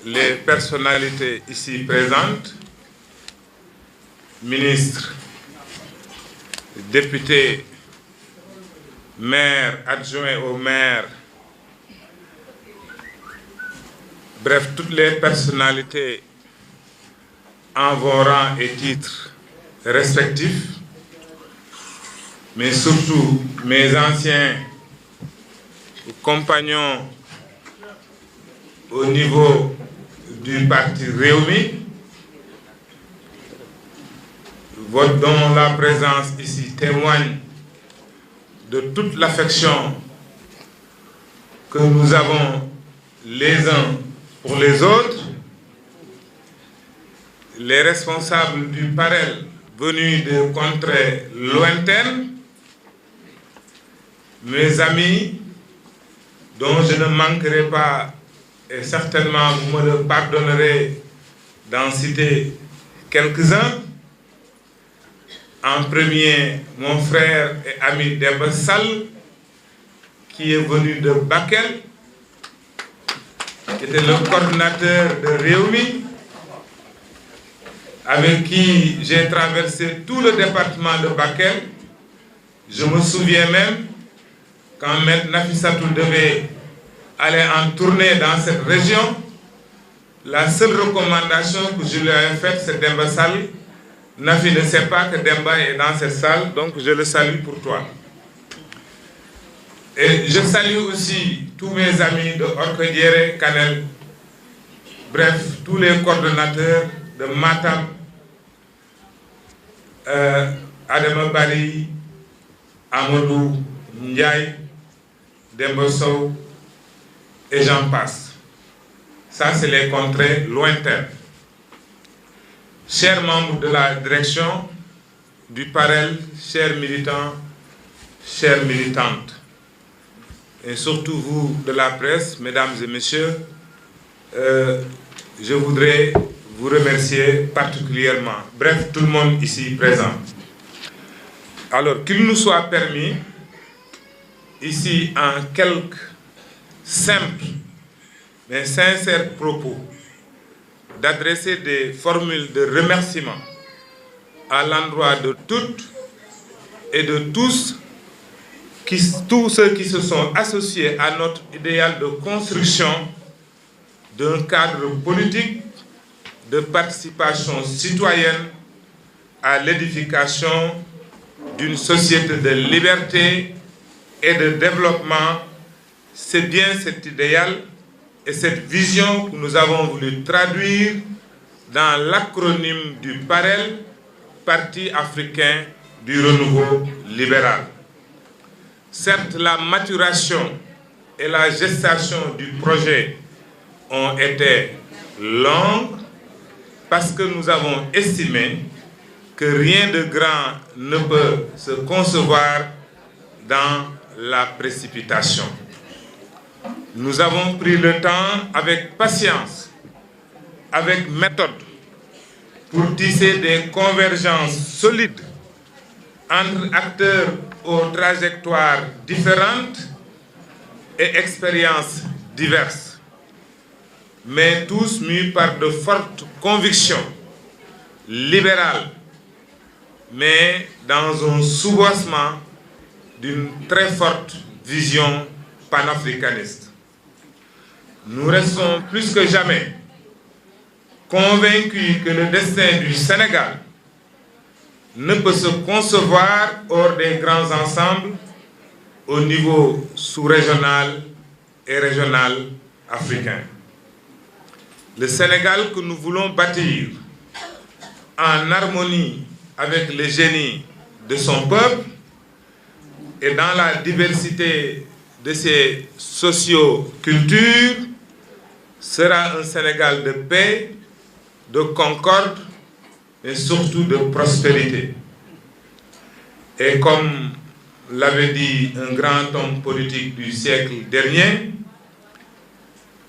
les personnalités ici présentes, ministres, députés, maires, adjoints au maire, bref, toutes les personnalités en vos rangs et titres respectifs, mais surtout mes anciens compagnons au niveau du parti Rewmi, dont la présence ici témoigne de toute l'affection que nous avons les uns pour les autres, les responsables du PAREL venus de contrées lointaines, mes amis dont je ne manquerai pas, et certainement vous me le pardonnerez d'en citer quelques-uns. En premier, mon frère et ami Demba Sall, qui est venu de Bakel, qui était le coordinateur de Rewmi, avec qui j'ai traversé tout le département de Bakel. Je me souviens même, quand Maître Nafissatou devait aller en tournée dans cette région, la seule recommandation que je lui ai faite, c'est Demba Sall. Nafi ne sait pas que Demba est dans cette salle, donc je le salue pour toi. Et je salue aussi tous mes amis de Orkodiéré, Kanel, bref, tous les coordonnateurs de Matam, Adama Bari, Amadou Ndiaye, Demba Sow, et j'en passe. Ça, c'est les contrées lointaines. Chers membres de la direction du PAREL, chers militants, chères militantes, et surtout vous de la presse, mesdames et messieurs, je voudrais vous remercier particulièrement. Bref, tout le monde ici présent. Alors, qu'il nous soit permis, ici, en quelques simples mais sincères propos, d'adresser des formules de remerciement à l'endroit de toutes et de tous ceux qui se sont associés à notre idéal de construction d'un cadre politique de participation citoyenne à l'édification d'une société de liberté et de développement. C'est bien cet idéal et cette vision que nous avons voulu traduire dans l'acronyme du PAREL, Parti africain du renouveau libéral. Certes, la maturation et la gestation du projet ont été longues parce que nous avons estimé que rien de grand ne peut se concevoir dans la précipitation. Nous avons pris le temps avec patience, avec méthode, pour tisser des convergences solides entre acteurs aux trajectoires différentes et expériences diverses, mais tous mus par de fortes convictions libérales, mais dans un soubassement d'une très forte vision panafricaniste. Nous restons plus que jamais convaincus que le destin du Sénégal ne peut se concevoir hors des grands ensembles au niveau sous-régional et régional africain. Le Sénégal que nous voulons bâtir en harmonie avec le génie de son peuple et dans la diversité de ses socio-cultures sera un Sénégal de paix, de concorde et surtout de prospérité. Et comme l'avait dit un grand homme politique du siècle dernier,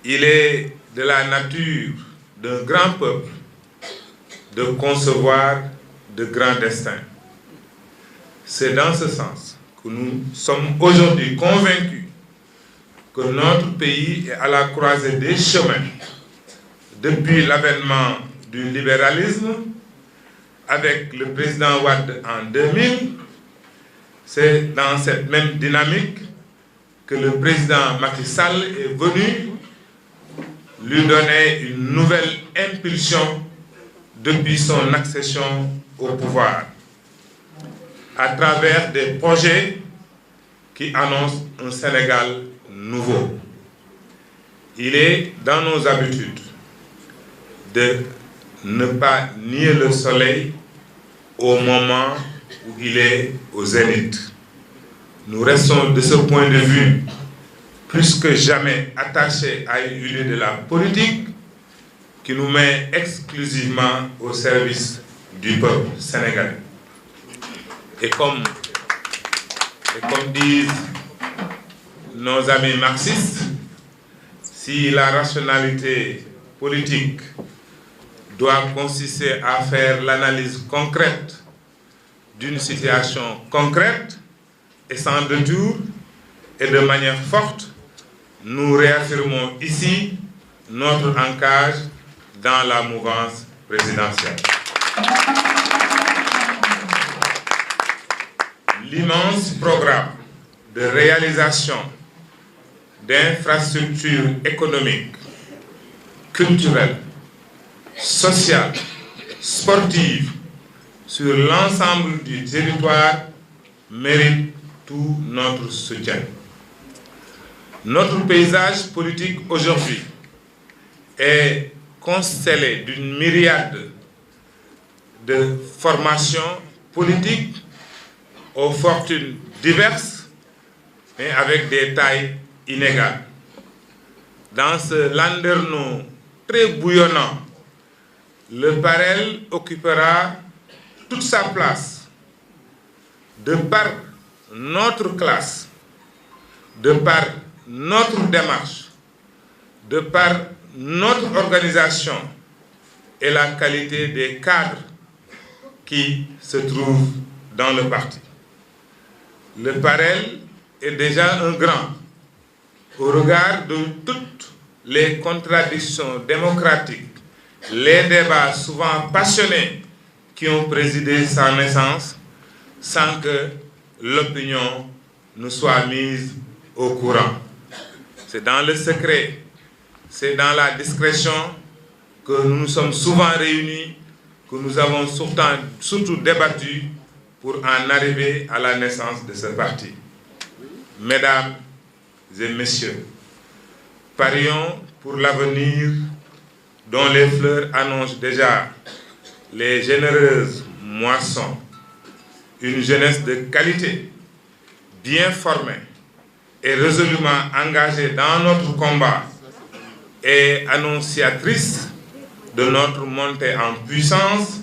il est de la nature d'un grand peuple de concevoir de grands destins. C'est dans ce sens que nous sommes aujourd'hui convaincus que notre pays est à la croisée des chemins. depuis l'avènement du libéralisme, avec le président Wade en 2000, c'est dans cette même dynamique que le président Macky Sall est venu lui donner une nouvelle impulsion depuis son accession au pouvoir, à travers des projets qui annoncent un Sénégal nouveau. Il est dans nos habitudes de ne pas nier le soleil au moment où il est au zénith. Nous restons de ce point de vue plus que jamais attachés à une idée de la politique qui nous met exclusivement au service du peuple sénégalais. Et comme disent nos amis marxistes, si la rationalité politique doit consister à faire l'analyse concrète d'une situation concrète et sans détour et de manière forte, nous réaffirmons ici notre ancrage dans la mouvance présidentielle. L'immense programme de réalisation d'infrastructures économiques, culturelles, sociales, sportives sur l'ensemble du territoire mérite tout notre soutien. Notre paysage politique aujourd'hui est constellé d'une myriade de formations politiques aux fortunes diverses, mais avec des tailles inégales. Dans ce landerneau très bouillonnant, le Parel occupera toute sa place de par notre classe, de par notre démarche, de par notre organisation et la qualité des cadres qui se trouvent dans le parti. Le Parel est déjà un grand au regard de toutes les contradictions démocratiques, les débats souvent passionnés qui ont présidé sa naissance sans que l'opinion nous soit mise au courant. C'est dans le secret, c'est dans la discrétion que nous nous sommes souvent réunis, que nous avons surtout débattu pour en arriver à la naissance de ce parti. Mesdames et messieurs, parions pour l'avenir dont les fleurs annoncent déjà les généreuses moissons. Une jeunesse de qualité, bien formée et résolument engagée dans notre combat et annonciatrice de notre montée en puissance